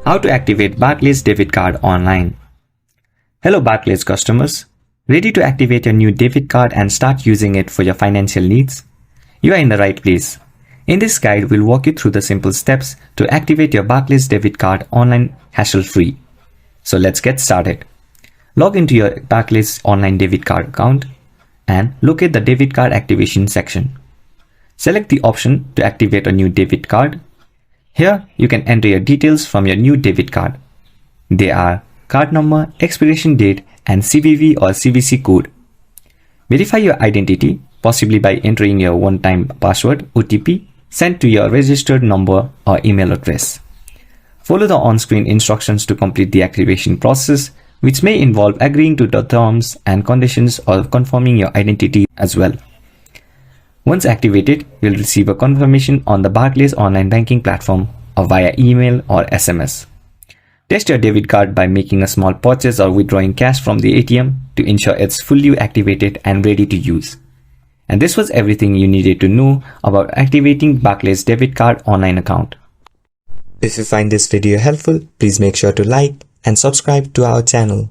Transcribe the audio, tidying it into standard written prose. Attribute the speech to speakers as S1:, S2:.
S1: How to activate Barclays debit card online. Hello Barclays customers. Ready to activate your new debit card and start using it for your financial needs? You are in the right place. In this guide, we'll walk you through the simple steps to activate your Barclays debit card online hassle-free. So let's get started. Log into your Barclays online debit card account and locate the debit card activation section. Select the option to activate a new debit card. Here, you can enter your details from your new debit card. They are card number, expiration date, and CVV or CVC code. Verify your identity, possibly by entering your one-time password (OTP) sent to your registered number or email address. Follow the on-screen instructions to complete the activation process, which may involve agreeing to the terms and conditions or confirming your identity as well. Once activated, you'll receive a confirmation on the Barclays online banking platform or via email or SMS. Test your debit card by making a small purchase or withdrawing cash from the ATM to ensure it's fully activated and ready to use. And this was everything you needed to know about activating Barclays debit card online account.
S2: If you find this video helpful, please make sure to like and subscribe to our channel.